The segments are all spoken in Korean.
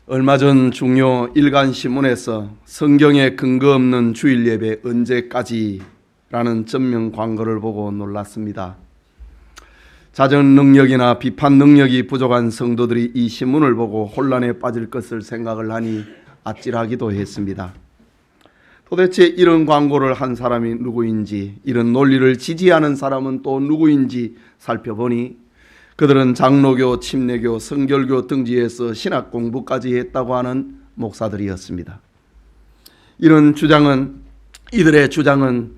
얼마 전 중요 일간신문에서 성경에 근거 없는 주일 예배 언제까지라는 전면 광고를 보고 놀랐습니다. 자정 능력이나 비판 능력이 부족한 성도들이 이 신문을 보고 혼란에 빠질 것을 생각을 하니 아찔하기도 했습니다. 도대체 이런 광고를 한 사람이 누구인지, 이런 논리를 지지하는 사람은 또 누구인지 살펴보니 그들은 장로교, 침례교, 성결교 등지에서 신학 공부까지 했다고 하는 목사들이었습니다. 이들의 주장은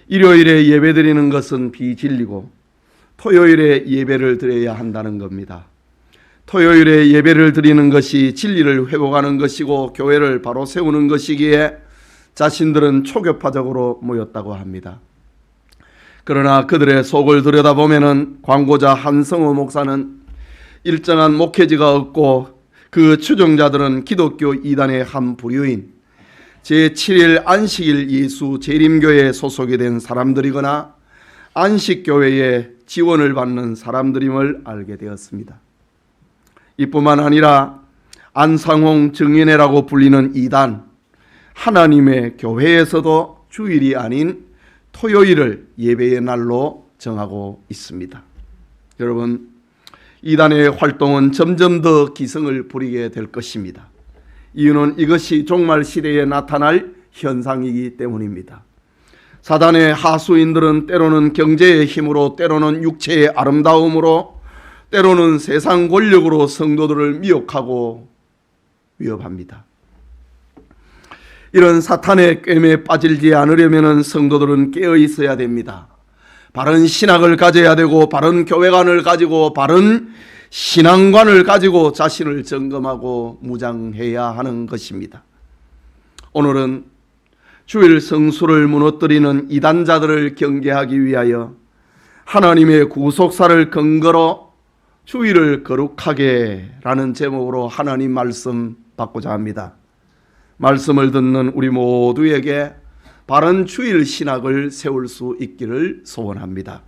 일요일에 예배드리는 것은 비진리고 토요일에 예배를 드려야 한다는 겁니다. 토요일에 예배를 드리는 것이 진리를 회복하는 것이고 교회를 바로 세우는 것이기에 자신들은 초교파적으로 모였다고 합니다. 그러나 그들의 속을 들여다보면 광고자 한성호 목사는 일정한 목회지가 없고 그 추종자들은 기독교 이단의 한 부류인 제7일 안식일 예수 재림교회에 소속이 된 사람들이거나 안식교회에 지원을 받는 사람들임을 알게 되었습니다. 이뿐만 아니라 안상홍 정연회라고 불리는 이단, 하나님의 교회에서도 주일이 아닌 토요일을 예배의 날로 정하고 있습니다. 여러분, 이단의 활동은 점점 더 기승을 부리게 될 것입니다. 이유는 이것이 종말 시대에 나타날 현상이기 때문입니다. 사단의 하수인들은 때로는 경제의 힘으로, 때로는 육체의 아름다움으로, 때로는 세상 권력으로 성도들을 미혹하고 위협합니다. 이런 사탄의 꿰매에 빠지지 않으려면 성도들은 깨어 있어야 됩니다. 바른 신학을 가져야 되고, 바른 교회관을 가지고, 바른 신앙관을 가지고 자신을 점검하고 무장해야 하는 것입니다. 오늘은 주일 성수를 무너뜨리는 이단자들을 경계하기 위하여 하나님의 구속사를 근거로 주일을 거룩하게 라는 제목으로 하나님 말씀 받고자 합니다. 말씀을 듣는 우리 모두에게 바른 주일 신학을 세울 수 있기를 소원합니다.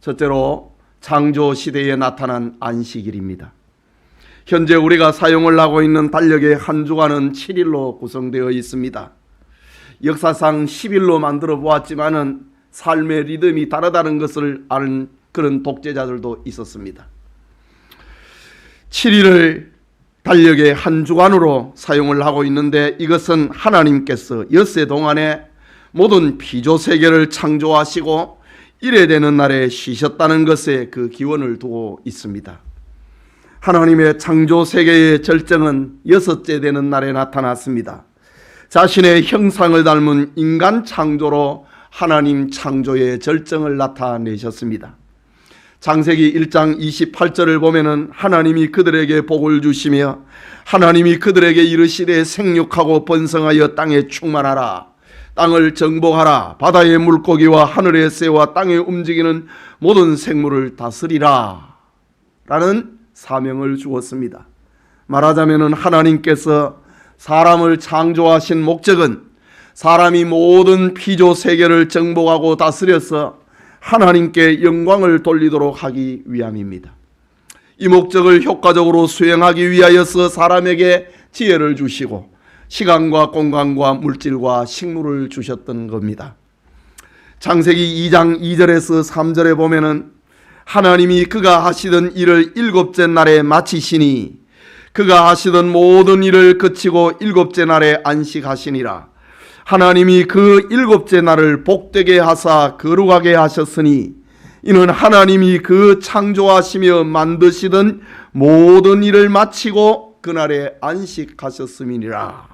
첫째로 창조 시대에 나타난 안식일입니다. 현재 우리가 사용을 하고 있는 달력의 한 주간은 7일로 구성되어 있습니다. 역사상 10일로 만들어 보았지만은 삶의 리듬이 다르다는 것을 아는 그런 독재자들도 있었습니다. 7일을 달력의 한 주간으로 사용을 하고 있는데, 이것은 하나님께서 엿새 동안에 모든 피조세계를 창조하시고 이래 되는 날에 쉬셨다는 것에 그 기원을 두고 있습니다. 하나님의 창조세계의 절정은 여섯째 되는 날에 나타났습니다. 자신의 형상을 닮은 인간 창조로 하나님 창조의 절정을 나타내셨습니다. 창세기 1장 28절을 보면은 하나님이 그들에게 복을 주시며 하나님이 그들에게 이르시되 생육하고 번성하여 땅에 충만하라, 땅을 정복하라, 바다의 물고기와 하늘의 새와 땅에 움직이는 모든 생물을 다스리라 라는 사명을 주었습니다. 말하자면 하나님께서 사람을 창조하신 목적은 사람이 모든 피조 세계를 정복하고 다스려서 하나님께 영광을 돌리도록 하기 위함입니다. 이 목적을 효과적으로 수행하기 위하여서 사람에게 지혜를 주시고 시간과 공간과 물질과 식물을 주셨던 겁니다. 창세기 2장 2절에서 3절에 보면은 하나님이 그가 하시던 일을 일곱째 날에 마치시니 그가 하시던 모든 일을 그치고 일곱째 날에 안식하시니라. 하나님이 그 일곱째 날을 복되게 하사 거룩하게 하셨으니 이는 하나님이 그 창조하시며 만드시던 모든 일을 마치고 그날에 안식하셨음이니라.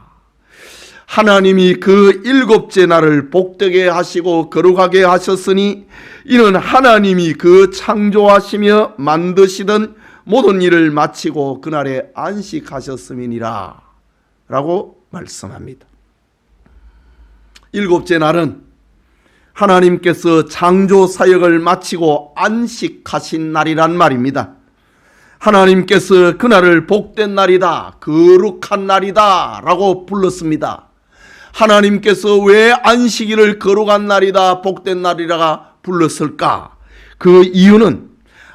하나님이 그 일곱째 날을 복되게 하시고 거룩하게 하셨으니 이는 하나님이 그 창조하시며 만드시던 모든 일을 마치고 그날에 안식하셨음이니라 라고 말씀합니다. 일곱째 날은 하나님께서 창조 사역을 마치고 안식하신 날이란 말입니다. 하나님께서 그날을 복된 날이다, 거룩한 날이다 라고 불렀습니다. 하나님께서 왜 안식일을 거룩한 날이다, 복된 날이라 불렀을까? 그 이유는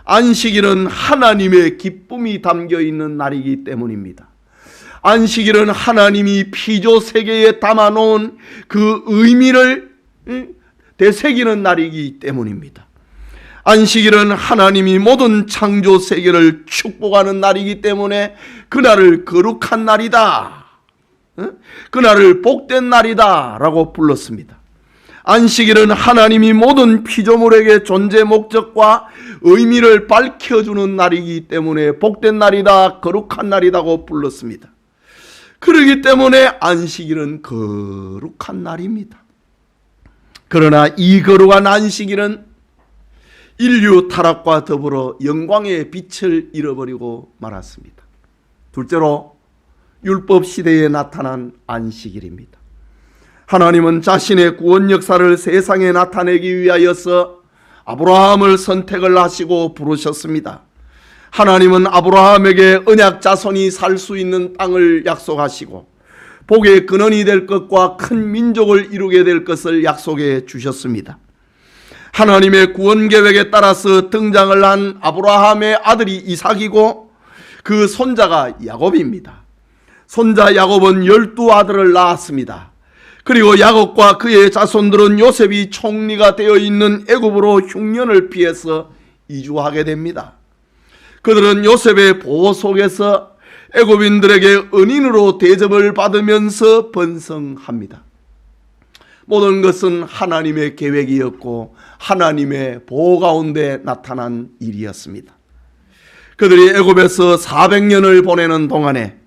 안식일은 하나님의 기쁨이 담겨 있는 날이기 때문입니다. 안식일은 하나님이 피조 세계에 담아놓은 그 의미를 되새기는 날이기 때문입니다. 안식일은 하나님이 모든 창조 세계를 축복하는 날이기 때문에 그날을 거룩한 날이다, 그날을 복된 날이다 라고 불렀습니다. 안식일은 하나님이 모든 피조물에게 존재 목적과 의미를 밝혀주는 날이기 때문에 복된 날이다, 거룩한 날이라고 불렀습니다. 그렇기 때문에 안식일은 거룩한 날입니다. 그러나 이 거룩한 안식일은 인류 타락과 더불어 영광의 빛을 잃어버리고 말았습니다. 둘째로 율법 시대에 나타난 안식일입니다. 하나님은 자신의 구원 역사를 세상에 나타내기 위하여서 아브라함을 선택을 하시고 부르셨습니다. 하나님은 아브라함에게 언약 자손이 살 수 있는 땅을 약속하시고 복의 근원이 될 것과 큰 민족을 이루게 될 것을 약속해 주셨습니다. 하나님의 구원 계획에 따라서 등장을 한 아브라함의 아들이 이삭이고 그 손자가 야곱입니다. 손자 야곱은 12아들을 낳았습니다. 그리고 야곱과 그의 자손들은 요셉이 총리가 되어 있는 애굽으로 흉년을 피해서 이주하게 됩니다. 그들은 요셉의 보호 속에서 애굽인들에게 은인으로 대접을 받으면서 번성합니다. 모든 것은 하나님의 계획이었고 하나님의 보호 가운데 나타난 일이었습니다. 그들이 애굽에서 400년을 보내는 동안에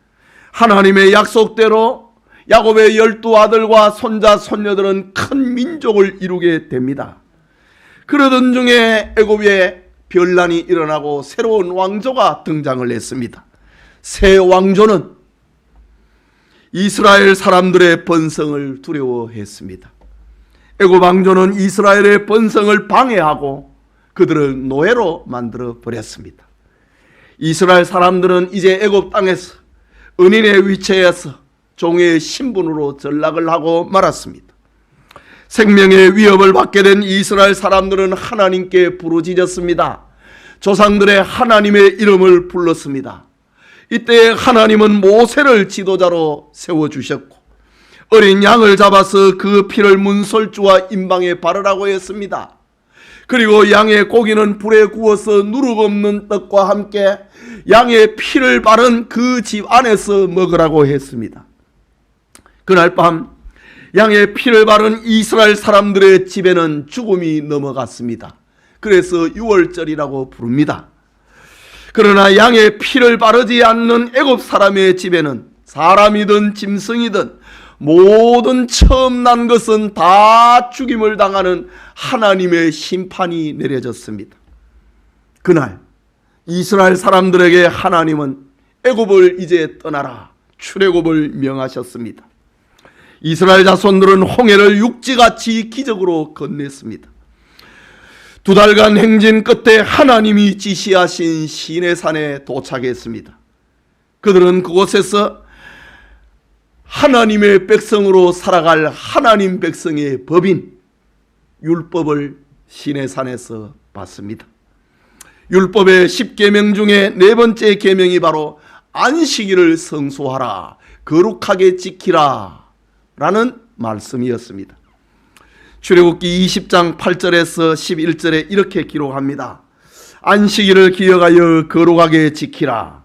하나님의 약속대로 야곱의 12아들과 손자 손녀들은 큰 민족을 이루게 됩니다. 그러던 중에 애굽에 변란이 일어나고 새로운 왕조가 등장을 했습니다. 새 왕조는 이스라엘 사람들의 번성을 두려워했습니다. 애굽 왕조는 이스라엘의 번성을 방해하고 그들을 노예로 만들어 버렸습니다. 이스라엘 사람들은 이제 애굽 땅에서 은인의 위치에서 종의 신분으로 전락을 하고 말았습니다. 생명의 위협을 받게 된 이스라엘 사람들은 하나님께 부르짖었습니다. 조상들의 하나님의 이름을 불렀습니다. 이때 하나님은 모세를 지도자로 세워주셨고 어린 양을 잡아서 그 피를 문설주와 임방에 바르라고 했습니다. 그리고 양의 고기는 불에 구워서 누룩 없는 떡과 함께 양의 피를 바른 그 집 안에서 먹으라고 했습니다. 그날 밤 양의 피를 바른 이스라엘 사람들의 집에는 죽음이 넘어갔습니다. 그래서 유월절이라고 부릅니다. 그러나 양의 피를 바르지 않는 애굽 사람의 집에는 사람이든 짐승이든 모든 처음 난 것은 다 죽임을 당하는 하나님의 심판이 내려졌습니다. 그날 이스라엘 사람들에게 하나님은 애굽을 이제 떠나라 출애굽을 명하셨습니다. 이스라엘 자손들은 홍해를 육지같이 기적으로 건넜습니다. 2달간 행진 끝에 하나님이 지시하신 시내산에 도착했습니다. 그들은 그곳에서 하나님의 백성으로 살아갈 하나님 백성의 법인 율법을 시내산에서 받습니다. 율법의 10계명 중에 4번째 계명이 바로 안식일을 성수하라, 거룩하게 지키라 라는 말씀이었습니다. 출애굽기 20장 8절에서 11절에 이렇게 기록합니다. 안식일을 기억하여 거룩하게 지키라.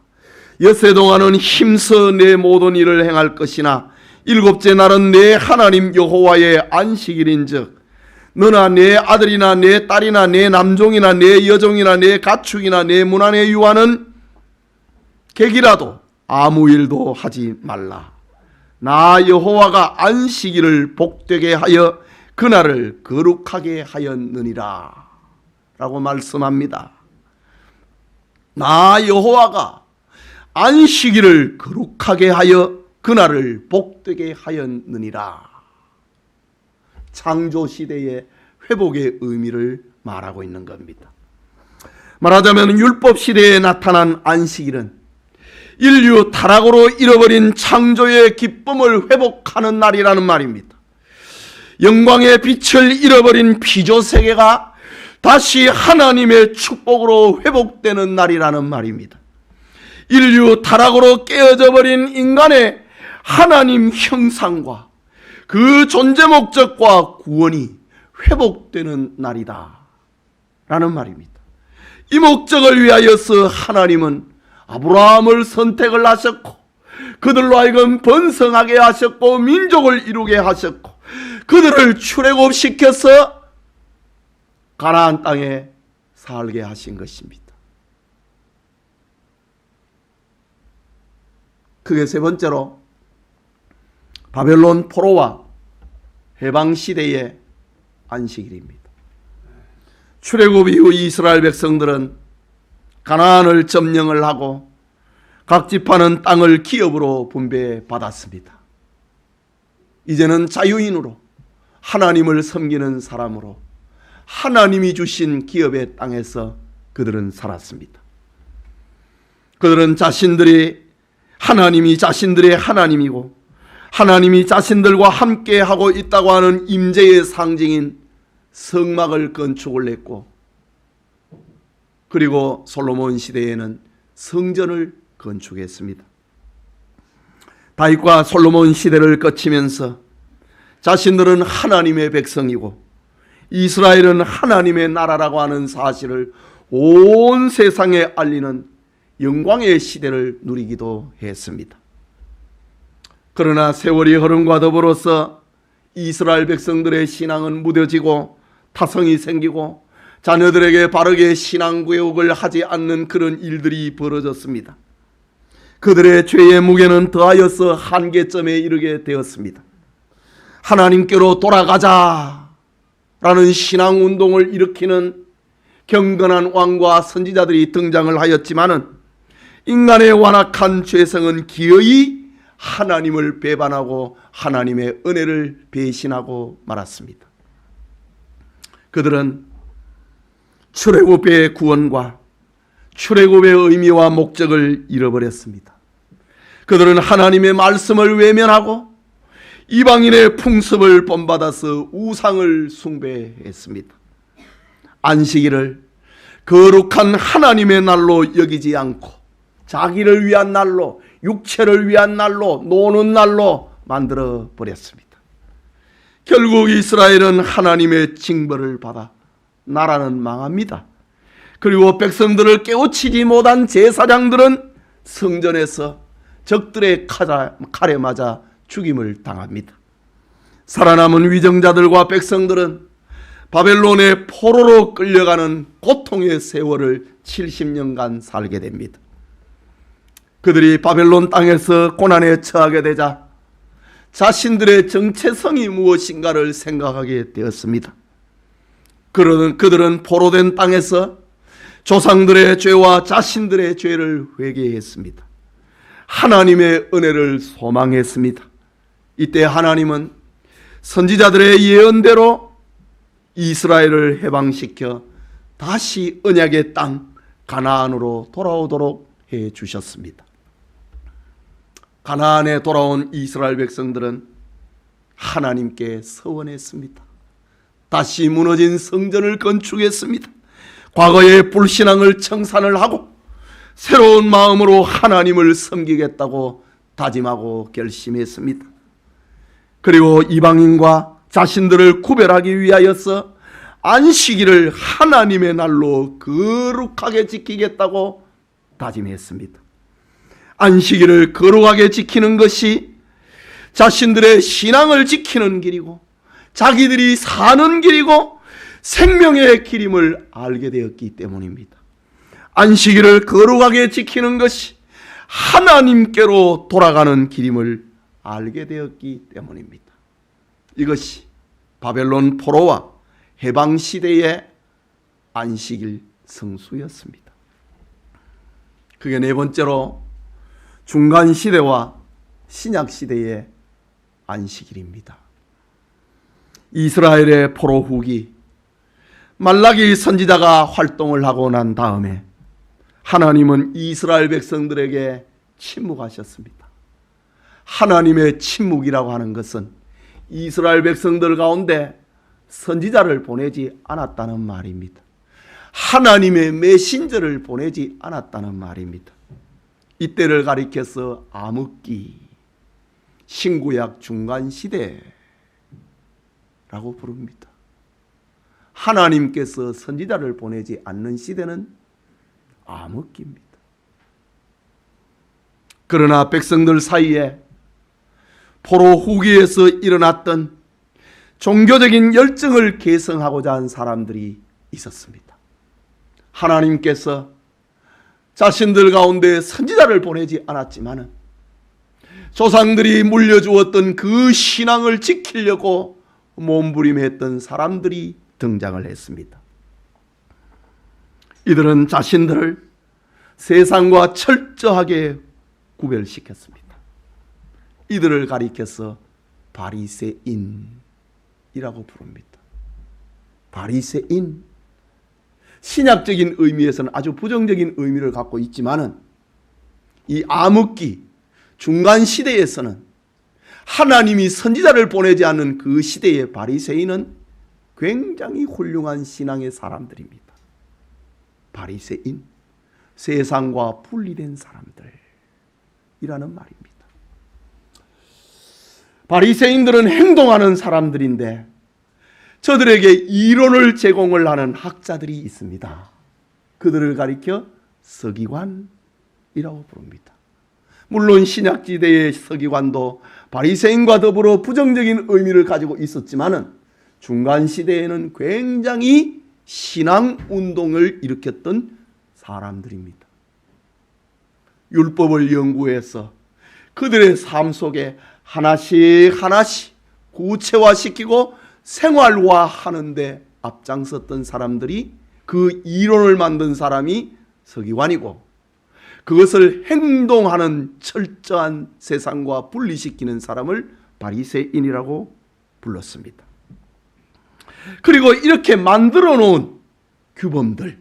엿새 동안은 힘써 내 모든 일을 행할 것이나 7째 날은 내 하나님 여호와의 안식일인즉 너나 내 아들이나 내 딸이나 내 남종이나 내 여종이나 내 가축이나 내 문 안에 유하는 객이라도 아무 일도 하지 말라. 나 여호와가 안식일을 복되게 하여 그날을 거룩하게 하였느니라 라고 말씀합니다. 나 여호와가 안식일을 거룩하게 하여 그날을 복되게 하였느니라. 창조시대의 회복의 의미를 말하고 있는 겁니다. 말하자면 율법시대에 나타난 안식일은 인류 타락으로 잃어버린 창조의 기쁨을 회복하는 날이라는 말입니다. 영광의 빛을 잃어버린 피조세계가 다시 하나님의 축복으로 회복되는 날이라는 말입니다. 인류 타락으로 깨어져 버린 인간의 하나님 형상과 그 존재 목적과 구원이 회복되는 날이다 라는 말입니다. 이 목적을 위하여서 하나님은 아브라함을 선택을 하셨고 그들로 하여금 번성하게 하셨고 민족을 이루게 하셨고 그들을 출애굽시켜서 가나안 땅에 살게 하신 것입니다. 그게 세 번째로 바벨론 포로와 해방시대의 안식일입니다. 출애굽 이후 이스라엘 백성들은 가나안을 점령을 하고 각 지파는 땅을 기업으로 분배받았습니다. 이제는 자유인으로 하나님을 섬기는 사람으로 하나님이 주신 기업의 땅에서 그들은 살았습니다. 그들은 하나님이 자신들의 하나님이고 하나님이 자신들과 함께 하고 있다고 하는 임재의 상징인 성막을 건축을 했고 그리고 솔로몬 시대에는 성전을 건축했습니다. 다윗과 솔로몬 시대를 거치면서 자신들은 하나님의 백성이고 이스라엘은 하나님의 나라라고 하는 사실을 온 세상에 알리는 영광의 시대를 누리기도 했습니다. 그러나 세월이 흐름과 더불어서 이스라엘 백성들의 신앙은 무뎌지고 타성이 생기고 자녀들에게 바르게 신앙 교육을 하지 않는 그런 일들이 벌어졌습니다. 그들의 죄의 무게는 더하여서 한계점에 이르게 되었습니다. 하나님께로 돌아가자 라는 신앙운동을 일으키는 경건한 왕과 선지자들이 등장을 하였지만은 인간의 완악한 죄성은 기어이 하나님을 배반하고 하나님의 은혜를 배신하고 말았습니다. 그들은 출애굽의 구원과 출애굽의 의미와 목적을 잃어버렸습니다. 그들은 하나님의 말씀을 외면하고 이방인의 풍습을 본받아서 우상을 숭배했습니다. 안식일을 거룩한 하나님의 날로 여기지 않고 자기를 위한 날로, 육체를 위한 날로, 노는 날로 만들어 버렸습니다. 결국 이스라엘은 하나님의 징벌을 받아 나라는 망합니다. 그리고 백성들을 깨우치지 못한 제사장들은 성전에서 적들의 칼에 맞아 죽임을 당합니다. 살아남은 위정자들과 백성들은 바벨론의 포로로 끌려가는 고통의 세월을 70년간 살게 됩니다. 그들이 바벨론 땅에서 고난에 처하게 되자 자신들의 정체성이 무엇인가를 생각하게 되었습니다. 그들은 포로된 땅에서 조상들의 죄와 자신들의 죄를 회개했습니다. 하나님의 은혜를 소망했습니다. 이때 하나님은 선지자들의 예언대로 이스라엘을 해방시켜 다시 언약의 땅 가나안으로 돌아오도록 해 주셨습니다. 가나안에 돌아온 이스라엘 백성들은 하나님께 서원했습니다. 다시 무너진 성전을 건축했습니다. 과거의 불신앙을 청산을 하고 새로운 마음으로 하나님을 섬기겠다고 다짐하고 결심했습니다. 그리고 이방인과 자신들을 구별하기 위하여서 안식일을 하나님의 날로 거룩하게 지키겠다고 다짐했습니다. 안식일을 거룩하게 지키는 것이 자신들의 신앙을 지키는 길이고 자기들이 사는 길이고 생명의 길임을 알게 되었기 때문입니다. 안식일을 거룩하게 지키는 것이 하나님께로 돌아가는 길임을 알게 되었기 때문입니다. 이것이 바벨론 포로와 해방시대의 안식일 성수였습니다. 그게 네 번째로 중간시대와 신약시대의 안식일입니다. 이스라엘의 포로 후기 말라기 선지자가 활동을 하고 난 다음에 하나님은 이스라엘 백성들에게 침묵하셨습니다. 하나님의 침묵이라고 하는 것은 이스라엘 백성들 가운데 선지자를 보내지 않았다는 말입니다. 하나님의 메신저를 보내지 않았다는 말입니다. 이때를 가리켜서 암흑기, 신구약 중간시대라고 부릅니다. 하나님께서 선지자를 보내지 않는 시대는 암흑기입니다. 그러나 백성들 사이에 포로 후기에서 일어났던 종교적인 열정을 계승하고자 한 사람들이 있었습니다. 하나님께서 자신들 가운데 선지자를 보내지 않았지만 조상들이 물려주었던 그 신앙을 지키려고 몸부림했던 사람들이 등장을 했습니다. 이들은 자신들을 세상과 철저하게 구별시켰습니다. 이들을 가리켜서 바리새인이라고 부릅니다. 바리새인, 신약적인 의미에서는 아주 부정적인 의미를 갖고 있지만은 이 암흑기 중간 시대에서는 하나님이 선지자를 보내지 않는 그 시대의 바리새인은 굉장히 훌륭한 신앙의 사람들입니다. 바리새인, 세상과 분리된 사람들이라는 말입니다. 바리새인들은 행동하는 사람들인데 저들에게 이론을 제공을 하는 학자들이 있습니다. 그들을 가리켜 서기관이라고 부릅니다. 물론 신약시대의 서기관도 바리새인과 더불어 부정적인 의미를 가지고 있었지만은 중간시대에는 굉장히 신앙운동을 일으켰던 사람들입니다. 율법을 연구해서 그들의 삶 속에 하나씩 하나씩 구체화시키고 생활화하는데 앞장섰던 사람들이, 그 이론을 만든 사람이 서기관이고 그것을 행동하는 철저한 세상과 분리시키는 사람을 바리새인이라고 불렀습니다. 그리고 이렇게 만들어 놓은 규범들,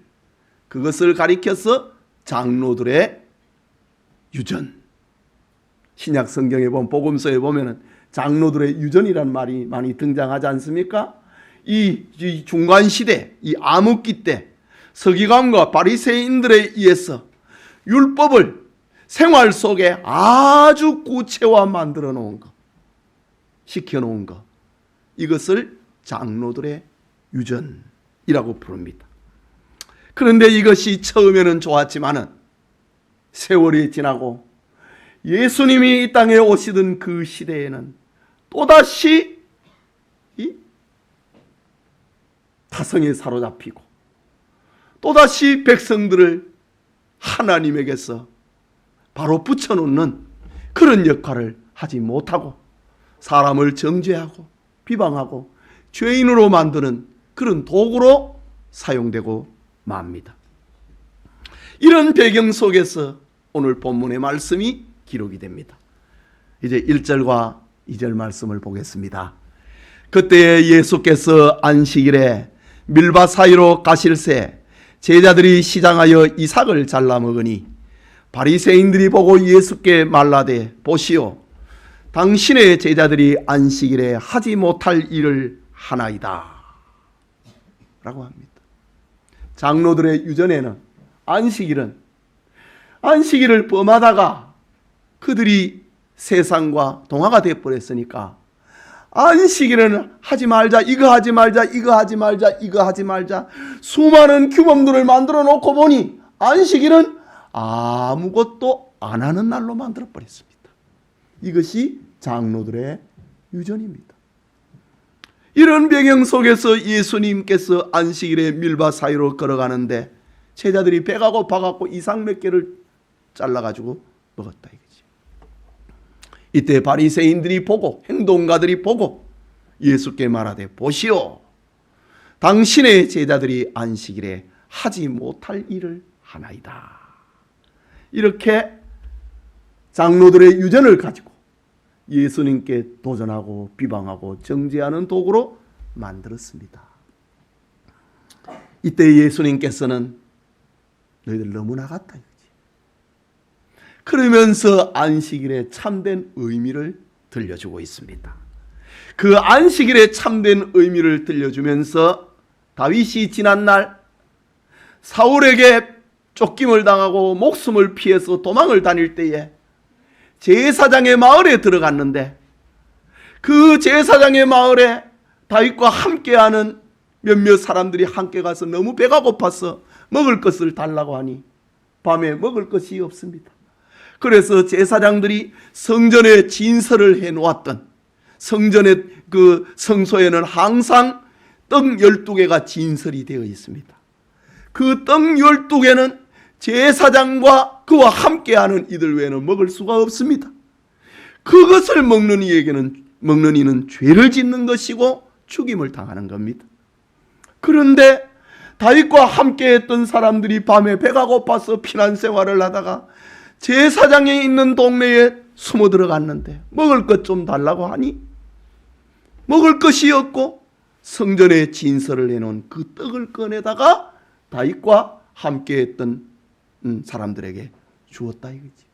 그것을 가리켜서 장로들의 유전, 신약 성경에 보면, 복음서에 보면은 장로들의 유전이라는 말이 많이 등장하지 않습니까? 이 중간 시대, 이 암흑기 때 서기관과 바리새인들에 의해서 율법을 생활 속에 아주 구체화 만들어 놓은 것, 시켜 놓은 것, 이것을 장로들의 유전이라고 부릅니다. 그런데 이것이 처음에는 좋았지만은 세월이 지나고 예수님이 이 땅에 오시던 그 시대에는 또다시 이 타성에 사로잡히고 또다시 백성들을 하나님에게서 바로 붙여놓는 그런 역할을 하지 못하고 사람을 정죄하고 비방하고 죄인으로 만드는 그런 도구로 사용되고 맙니다. 이런 배경 속에서 오늘 본문의 말씀이 기록이 됩니다. 이제 1절과 2절 말씀을 보겠습니다. 그때 예수께서 안식일에 밀밭 사이로 가실새 제자들이 시장하여 이삭을 잘라 먹으니 바리새인들이 보고 예수께 말라되 보시오, 당신의 제자들이 안식일에 하지 못할 일을 하나이다 라고 합니다. 장로들의 유전에는 안식일을 범하다가 그들이 세상과 동화가 되어버렸으니까 안식일은 하지 말자, 이거 하지 말자, 이거 하지 말자, 이거 하지 말자, 수많은 규범들을 만들어 놓고 보니 안식일은 아무것도 안 하는 날로 만들어 버렸습니다. 이것이 장로들의 유전입니다. 이런 배경 속에서 예수님께서 안식일에 밀밭 사이로 걸어가는데 제자들이 배가 고파갖고 이삭 몇 개를 잘라가지고 먹었다 이거지. 이때 바리새인들이 보고 행동가들이 보고 예수께 말하되 보시오, 당신의 제자들이 안식일에 하지 못할 일을 하나이다. 이렇게 장로들의 유전을 가지고 예수님께 도전하고 비방하고 정죄하는 도구로 만들었습니다. 이때 예수님께서는 너희들 너무 나갔다 이거지. 그러면서 안식일의 참된 의미를 들려주고 있습니다. 그 안식일의 참된 의미를 들려주면서 다윗이 지난날 사울에게 쫓김을 당하고 목숨을 피해서 도망을 다닐 때에 제사장의 마을에 들어갔는데, 그 제사장의 마을에 다윗과 함께하는 몇몇 사람들이 함께 가서 너무 배가 고파서 먹을 것을 달라고 하니 밤에 먹을 것이 없습니다. 그래서 제사장들이 성전에 진설을 해놓았던, 성전의 그 성소에는 항상 떡 12개가 진설이 되어 있습니다. 그 떡 12개는 제사장과 그와 함께하는 이들 외에는 먹을 수가 없습니다. 그것을 먹는 이는 죄를 짓는 것이고 죽임을 당하는 겁니다. 그런데 다윗과 함께했던 사람들이 밤에 배가 고파서 피난 생활을 하다가 제사장이 있는 동네에 숨어 들어갔는데 먹을 것 좀 달라고 하니 먹을 것이 없고 성전에 진설을 해놓은 그 떡을 꺼내다가 다윗과 함께했던 사람들에게 주었다 이거지.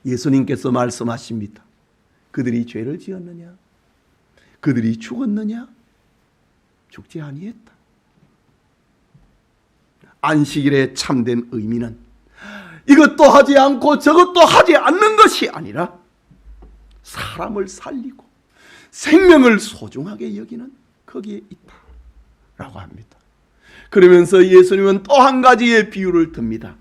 예수님께서 말씀하십니다. 그들이 죄를 지었느냐? 그들이 죽었느냐? 죽지 아니했다. 안식일의 참된 의미는 이것도 하지 않고 저것도 하지 않는 것이 아니라 사람을 살리고 생명을 소중하게 여기는 거기에 있다라고 합니다. 그러면서 예수님은 또 한 가지의 비유를 듭니다.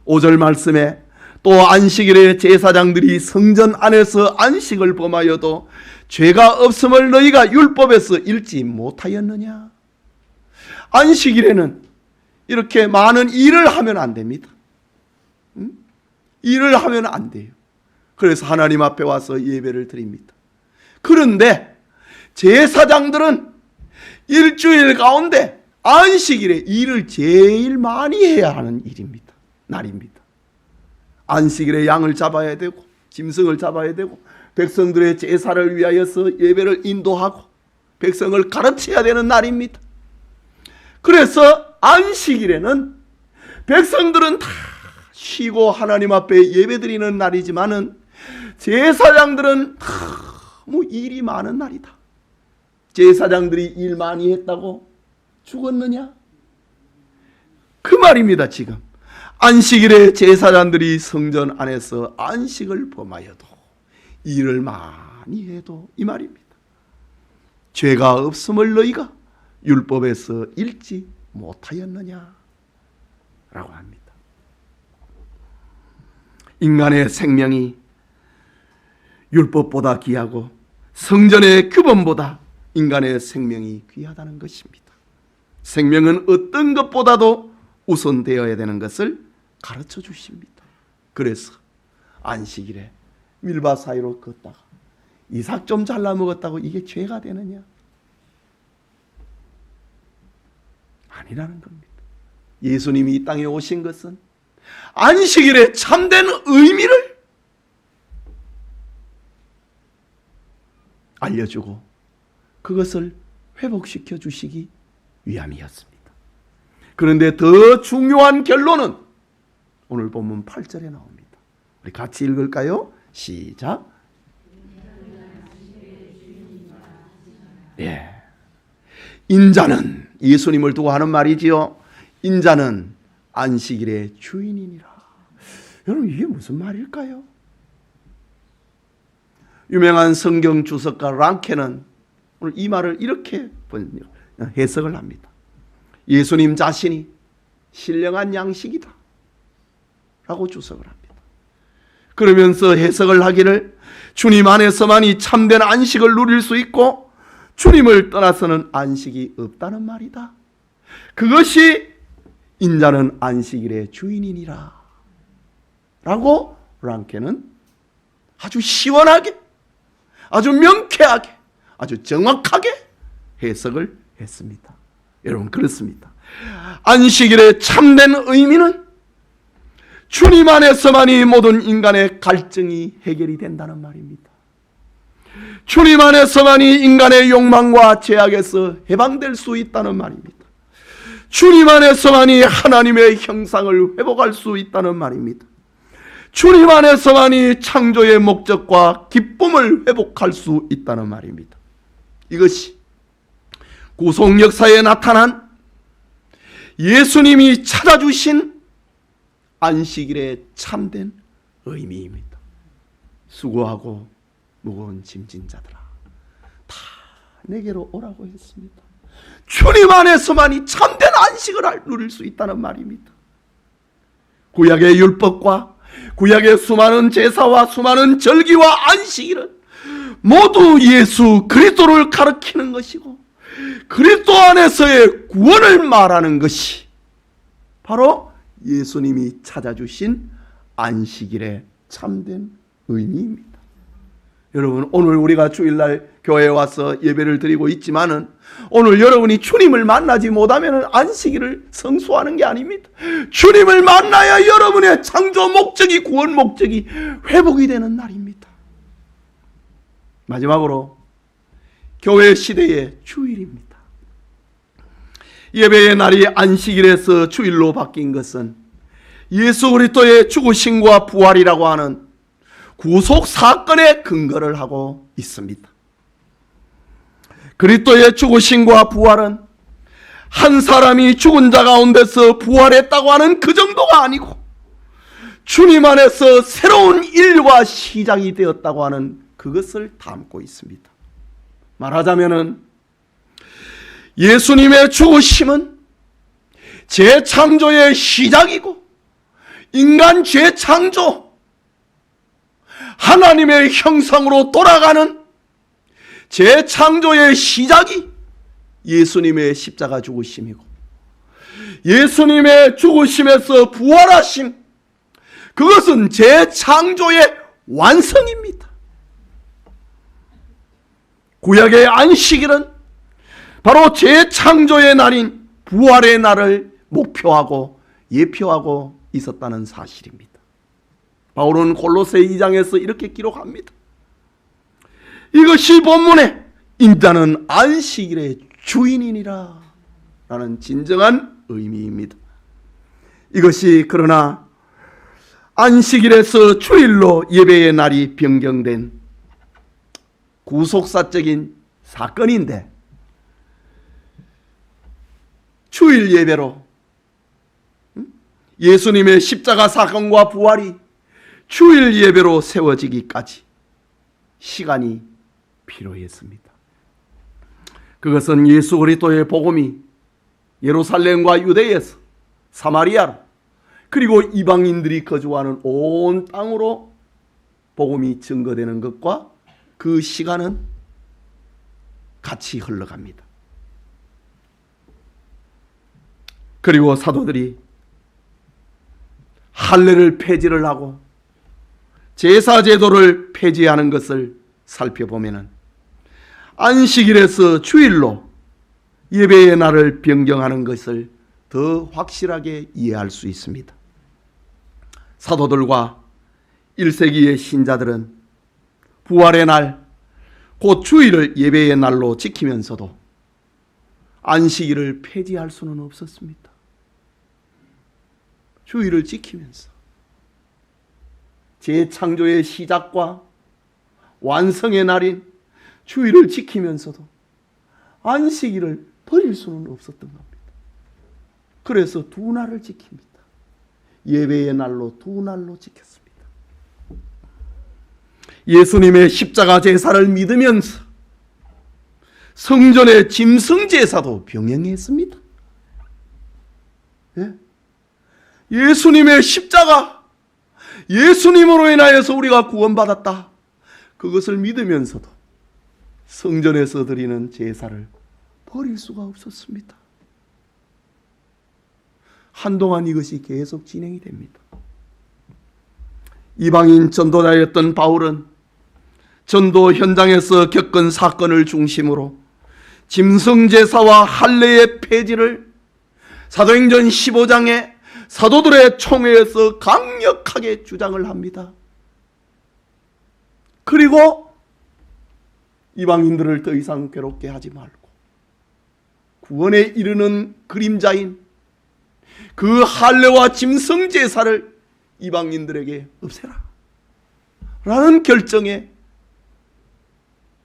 5절 말씀에 또 안식일에 제사장들이 성전 안에서 안식을 범하여도 죄가 없음을 너희가 율법에서 읽지 못하였느냐? 안식일에는 이렇게 많은 일을 하면 안 됩니다. 일을 하면 안 돼요. 그래서 하나님 앞에 와서 예배를 드립니다. 그런데 제사장들은 일주일 가운데 안식일에 일을 제일 많이 해야 하는 날입니다. 안식일에 양을 잡아야 되고 짐승을 잡아야 되고 백성들의 제사를 위하여서 예배를 인도하고 백성을 가르쳐야 되는 날입니다. 그래서 안식일에는 백성들은 다 쉬고 하나님 앞에 예배드리는 날이지만은 제사장들은 너무 일이 많은 날이다. 제사장들이 일 많이 했다고 죽었느냐? 그 말입니다. 지금 안식일에 제사장들이 성전 안에서 안식을 범하여도 일을 많이 해도 이 말입니다. 죄가 없음을 너희가 율법에서 읽지 못하였느냐? 라고 합니다. 인간의 생명이 율법보다 귀하고 성전의 규범보다 인간의 생명이 귀하다는 것입니다. 생명은 어떤 것보다도 우선되어야 되는 것을 가르쳐 주십니다. 그래서 안식일에 밀밭 사이로 걷다가 이삭 좀 잘라 먹었다고 이게 죄가 되느냐? 아니라는 겁니다. 예수님이 이 땅에 오신 것은 안식일의 참된 의미를 알려주고 그것을 회복시켜 주시기 위함이었습니다. 그런데 더 중요한 결론은 오늘 본문 8절에 나옵니다. 우리 같이 읽을까요? 시작. 예. 인자는, 예수님을 두고 하는 말이지요. 인자는 안식일의 주인이니라. 여러분, 이게 무슨 말일까요? 유명한 성경 주석가 랑케는 오늘 이 말을 이렇게 해석을 합니다. 예수님 자신이 신령한 양식이다 라고 주석을 합니다. 그러면서 해석을 하기를 주님 안에서만이 참된 안식을 누릴 수 있고 주님을 떠나서는 안식이 없다는 말이다. 그것이 인자는 안식일의 주인이니라 라고 랑케는 아주 시원하게, 아주 명쾌하게, 아주 정확하게 해석을 했습니다. 여러분, 그렇습니다. 안식일의 참된 의미는 주님 안에서만이 모든 인간의 갈증이 해결이 된다는 말입니다. 주님 안에서만이 인간의 욕망과 죄악에서 해방될 수 있다는 말입니다. 주님 안에서만이 하나님의 형상을 회복할 수 있다는 말입니다. 주님 안에서만이 창조의 목적과 기쁨을 회복할 수 있다는 말입니다. 이것이 구속 역사에 나타난 예수님이 찾아주신 안식일의 참된 의미입니다. 수고하고 무거운 짐진 자들아, 다 내게로 오라고 했습니다. 주님 안에서만이 참된 안식을 누릴 수 있다는 말입니다. 구약의 율법과 구약의 수많은 제사와 수많은 절기와 안식일은 모두 예수 그리스도를 가리키는 것이고 그리스도 안에서의 구원을 말하는 것이 바로 예수님이 찾아주신 안식일의 참된 의미입니다. 여러분, 오늘 우리가 주일날 교회에 와서 예배를 드리고 있지만은 오늘 여러분이 주님을 만나지 못하면 안식일을 성수하는 게 아닙니다. 주님을 만나야 여러분의 창조 목적이, 구원 목적이 회복이 되는 날입니다. 마지막으로 교회 시대의 주일입니다. 예배의 날이 안식일에서 주일로 바뀐 것은 예수 그리스도의 죽으심과 부활이라고 하는 구속 사건에 근거를 하고 있습니다. 그리스도의 죽으심과 부활은 한 사람이 죽은 자 가운데서 부활했다고 하는 그 정도가 아니고 주님 안에서 새로운 인류가 시작이 되었다고 하는 그것을 담고 있습니다. 말하자면은 예수님의 죽으심은 재창조의 시작이고 인간 재창조, 하나님의 형상으로 돌아가는 재창조의 시작이 예수님의 십자가 죽으심이고 예수님의 죽으심에서 부활하심, 그것은 재창조의 완성입니다. 구약의 안식일은 바로 재창조의 날인 부활의 날을 목표하고 예표하고 있었다는 사실입니다. 바울은 골로새 2장에서 이렇게 기록합니다. 이것이 본문에 인자는 안식일의 주인이니라 라는 진정한 의미입니다. 이것이 그러나 안식일에서 주일로 예배의 날이 변경된 구속사적인 사건인데 주일 예배로 예수님의 십자가 사건과 부활이 주일 예배로 세워지기까지 시간이 필요했습니다. 그것은 예수 그리스도의 복음이 예루살렘과 유대에서 사마리아로 그리고 이방인들이 거주하는 온 땅으로 복음이 증거되는 것과 그 시간은 같이 흘러갑니다. 그리고 사도들이 할례를 폐지를 하고 제사 제도를 폐지하는 것을 살펴보면 안식일에서 주일로 예배의 날을 변경하는 것을 더 확실하게 이해할 수 있습니다. 사도들과 1세기의 신자들은 부활의 날, 곧 주일을 예배의 날로 지키면서도 안식일을 폐지할 수는 없었습니다. 주일을 지키면서 재창조의 시작과 완성의 날인 주일을 지키면서도 안식일을 버릴 수는 없었던 겁니다. 그래서 두 날을 지킵니다. 예배의 날로 두 날로 지켰습니다. 예수님의 십자가 제사를 믿으면서 성전의 짐승 제사도 병행했습니다. 예? 예수님의 십자가, 예수님으로 인하여서 우리가 구원받았다. 그것을 믿으면서도 성전에서 드리는 제사를 버릴 수가 없었습니다. 한동안 이것이 계속 진행이 됩니다. 이방인 전도자였던 바울은 전도 현장에서 겪은 사건을 중심으로 짐승제사와 할례의 폐지를 사도행전 15장에 사도들의 총회에서 강력하게 주장을 합니다. 그리고 이방인들을 더 이상 괴롭게 하지 말고 구원에 이르는 그림자인 그 할례와 짐승 제사를 이방인들에게 없애라 라는 결정에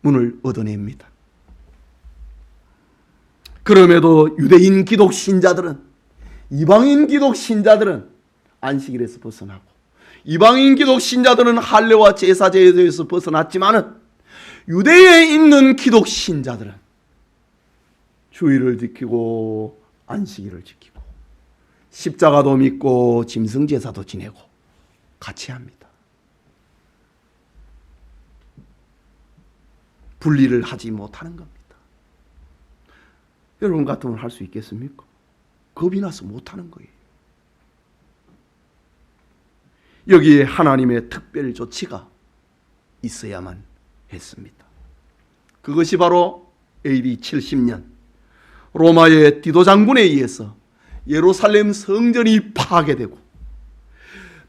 문을 얻어냅니다. 그럼에도 유대인 기독 신자들은 이방인 기독 신자들은 안식일에서 벗어나고, 이방인 기독 신자들은 할례와 제사 제도에서 벗어났지만은 유대에 있는 기독 신자들은 주일을 지키고 안식일을 지키고 십자가도 믿고 짐승 제사도 지내고 같이 합니다. 분리를 하지 못하는 겁니다. 여러분 같으면 할 수 있겠습니까? 겁이 나서 못하는 거예요. 여기에 하나님의 특별 조치가 있어야만 했습니다. 그것이 바로 AD 70년 로마의 디도 장군에 의해서 예루살렘 성전이 파괴되고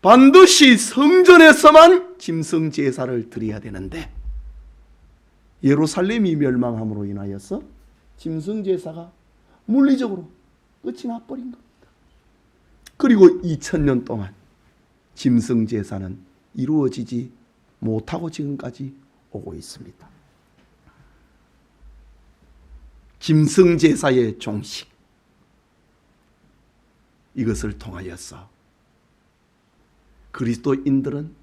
반드시 성전에서만 짐승 제사를 드려야 되는데 예루살렘이 멸망함으로 인하여서 짐승 제사가 물리적으로 끝이 나버린 겁니다. 그리고 2000년 동안 짐승 제사는 이루어지지 못하고 지금까지 오고 있습니다. 짐승 제사의 종식, 이것을 통하여서 그리스도인들은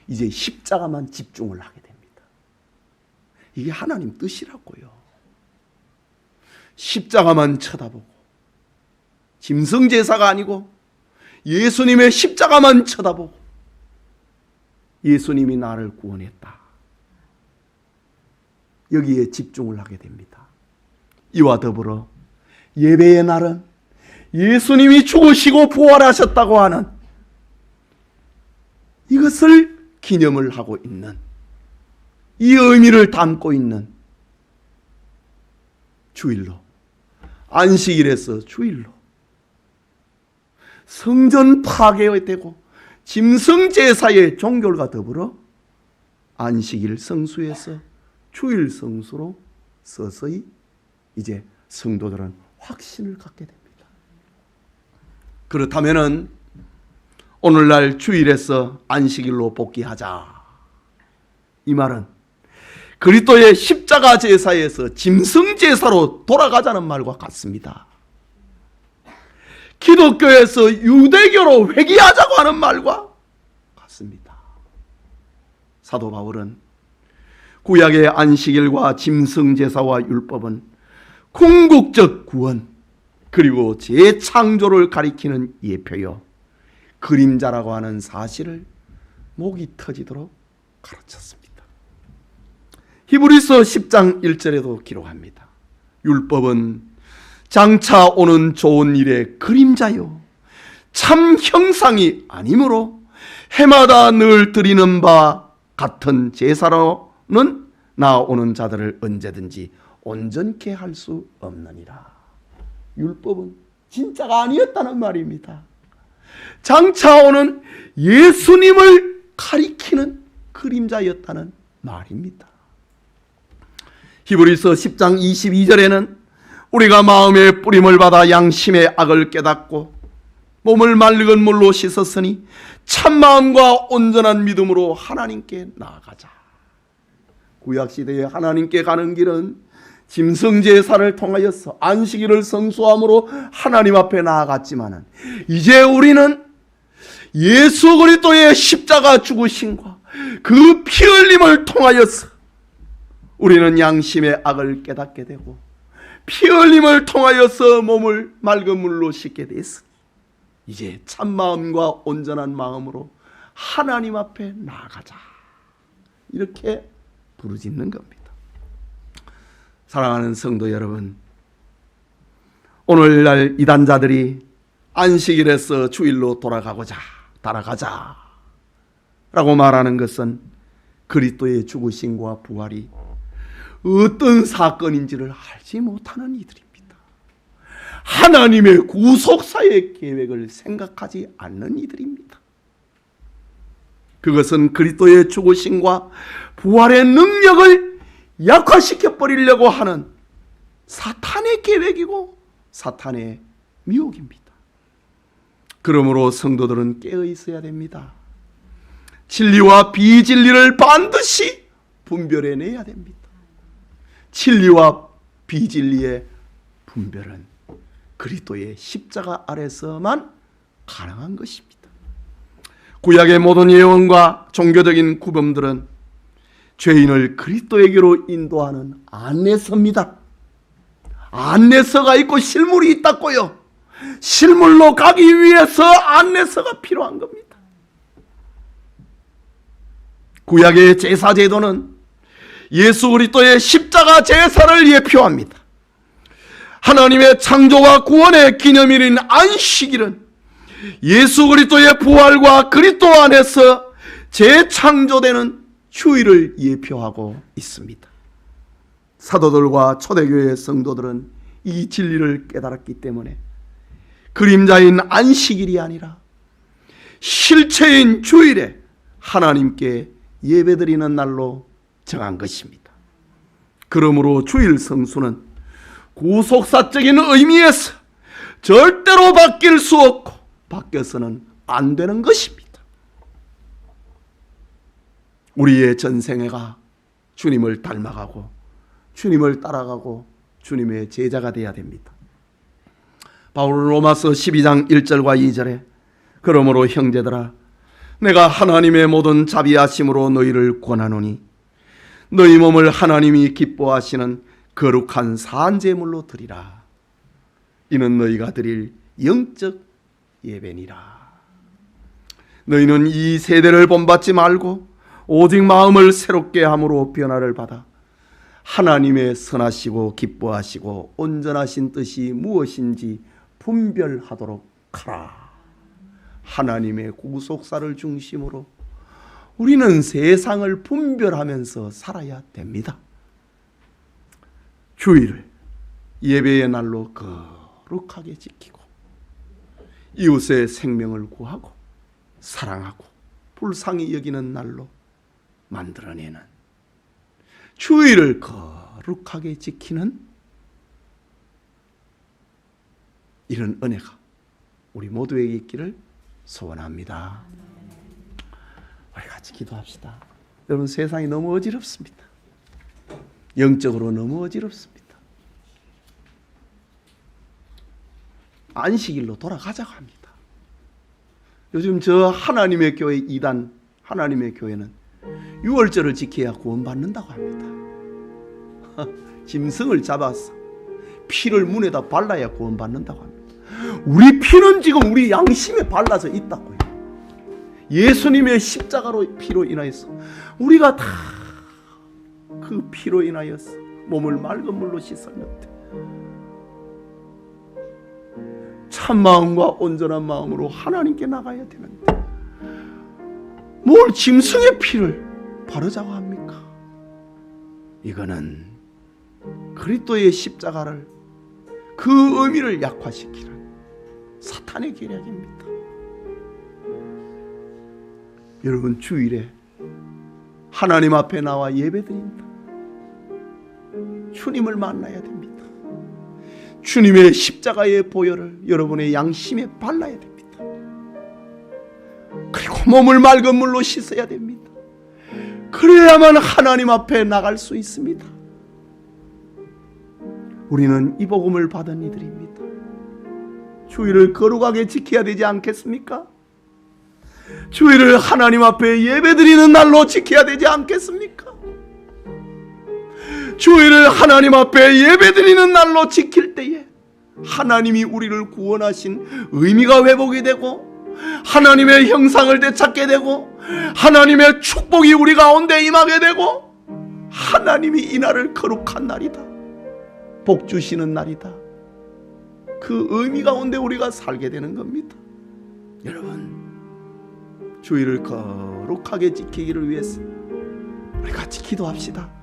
이제 십자가만 집중을 하게 됩니다. 이게 하나님 뜻이라고요. 십자가만 쳐다보고 짐승 제사가 아니고 예수님의 십자가만 쳐다보고 예수님이 나를 구원했다, 여기에 집중을 하게 됩니다. 이와 더불어 예배의 날은 예수님이 죽으시고 부활하셨다고 하는 이것을 기념을 하고 있는, 이 의미를 담고 있는 주일로, 안식일에서 주일로 성전 파괴되고 짐승 제사의 종결과 더불어 안식일 성수에서 주일 성수로 서서히 이제 성도들은 확신을 갖게 됩니다. 그렇다면은 오늘날 주일에서 안식일로 복귀하자, 이 말은 그리스도의 십자가 제사에서 짐승 제사로 돌아가자는 말과 같습니다. 기독교에서 유대교로 회귀하자고 하는 말과 같습니다. 사도 바울은 구약의 안식일과 짐승 제사와 율법은 궁극적 구원 그리고 재창조를 가리키는 예표요 그림자라고 하는 사실을 목이 터지도록 가르쳤습니다. 히브리서 10장 1절에도 기록합니다. 율법은 장차 오는 좋은 일의 그림자요 참 형상이 아니므로 해마다 늘 드리는 바 같은 제사로는 나오는 자들을 언제든지 온전케 할 수 없느니라. 율법은 진짜가 아니었다는 말입니다. 장차 오는 예수님을 가리키는 그림자였다는 말입니다. 히브리서 10장 22절에는 우리가 마음의 뿌림을 받아 양심의 악을 깨닫고 몸을 맑은 물로 씻었으니 참마음과 온전한 믿음으로 하나님께 나아가자. 구약시대에 하나님께 가는 길은 짐승제사를 통하여서 안식일을 성수함으로 하나님 앞에 나아갔지만 이제 우리는 예수 그리스도의 십자가 죽으심과 그 피 흘림을 통하여서 우리는 양심의 악을 깨닫게 되고 피 흘림을 통하여서 몸을 맑은 물로 씻게 됐으니 이제 참마음과 온전한 마음으로 하나님 앞에 나아가자, 이렇게 부르짖는 겁니다. 사랑하는 성도 여러분, 오늘날 이단자들이 안식일에서 주일로 달아가자 라고 말하는 것은 그리스도의 죽으심과 부활이 어떤 사건인지를 알지 못하는 이들입니다. 하나님의 구속사의 계획을 생각하지 않는 이들입니다. 그것은 그리스도의 죽으심과 부활의 능력을 약화시켜 버리려고 하는 사탄의 계획이고 사탄의 미혹입니다. 그러므로 성도들은 깨어 있어야 됩니다. 진리와 비진리를 반드시 분별해내야 됩니다. 진리와 비진리의 분별은 그리스도의 십자가 아래서만 가능한 것입니다. 구약의 모든 예언과 종교적인 구범들은 죄인을 그리스도에게로 인도하는 안내서입니다. 안내서가 있고 실물이 있다고요. 실물로 가기 위해서 안내서가 필요한 겁니다. 구약의 제사 제도는 예수 그리스도의 십자가 제사를 예표합니다. 하나님의 창조와 구원의 기념일인 안식일은 예수 그리스도의 부활과 그리스도 안에서 재창조되는 휴일을 예표하고 있습니다. 사도들과 초대교회 성도들은 이 진리를 깨달았기 때문에 그림자인 안식일이 아니라 실체인 주일에 하나님께 예배드리는 날로 정한 것입니다. 그러므로 주일 성수는 구속사적인 의미에서 절대로 바뀔 수 없고 바뀌어서는 안 되는 것입니다. 우리의 전생애가 주님을 닮아가고 주님을 따라가고 주님의 제자가 되어야 됩니다. 바울은 로마서 12장 1절과 2절에 그러므로 형제들아 내가 하나님의 모든 자비하심으로 너희를 권하노니 너희 몸을 하나님이 기뻐하시는 거룩한 사한제물로 드리라. 이는 너희가 드릴 영적 예배니라. 너희는 이 세대를 본받지 말고 오직 마음을 새롭게 함으로 변화를 받아 하나님의 선하시고 기뻐하시고 온전하신 뜻이 무엇인지 분별하도록 하라. 하나님의 구속사를 중심으로 우리는 세상을 분별하면서 살아야 됩니다. 주일을 예배의 날로 거룩하게 지키고 이웃의 생명을 구하고 사랑하고 불쌍히 여기는 날로 만들어내는 주일을 거룩하게 지키는 이런 은혜가 우리 모두에게 있기를 소원합니다. 우리 같이 기도합시다. 여러분, 세상이 너무 어지럽습니다. 영적으로 너무 어지럽습니다. 안식일로 돌아가자고 합니다. 요즘 저 하나님의 교회 2단 하나님의 교회는 6월절을 지켜야 구원받는다고 합니다. 짐승을 잡아서 피를 문에다 발라야 구원받는다고 합니다. 우리 피는 지금 우리 양심에 발라져 있다고요. 예수님의 십자가로 피로 인하여서 우리가 다 그 피로 인하여서 몸을 맑은 물로 씻었는데 참 마음과 온전한 마음으로 하나님께 나가야 되는데 뭘 짐승의 피를 바르자고 합니까? 이거는 그리스도의 십자가를 그 의미를 약화시키는 사탄의 계략입니다. 여러분, 주일에 하나님 앞에 나와 예배드린다. 주님을 만나야 됩니다. 주님의 십자가의 보혈을 여러분의 양심에 발라야 됩니다. 그리고 몸을 맑은 물로 씻어야 됩니다. 그래야만 하나님 앞에 나갈 수 있습니다. 우리는 이 복음을 받은 이들입니다. 주일을 거룩하게 지켜야 되지 않겠습니까? 주일을 하나님 앞에 예배드리는 날로 지켜야 되지 않겠습니까? 주일을 하나님 앞에 예배드리는 날로 지킬 때에 하나님이 우리를 구원하신 의미가 회복이 되고 하나님의 형상을 되찾게 되고 하나님의 축복이 우리 가운데 임하게 되고 하나님이 이 날을 거룩한 날이다, 복 주시는 날이다, 그 의미 가운데 우리가 살게 되는 겁니다. 여러분, 주일을 거룩하게 지키기를 위해서 우리 같이 기도합시다.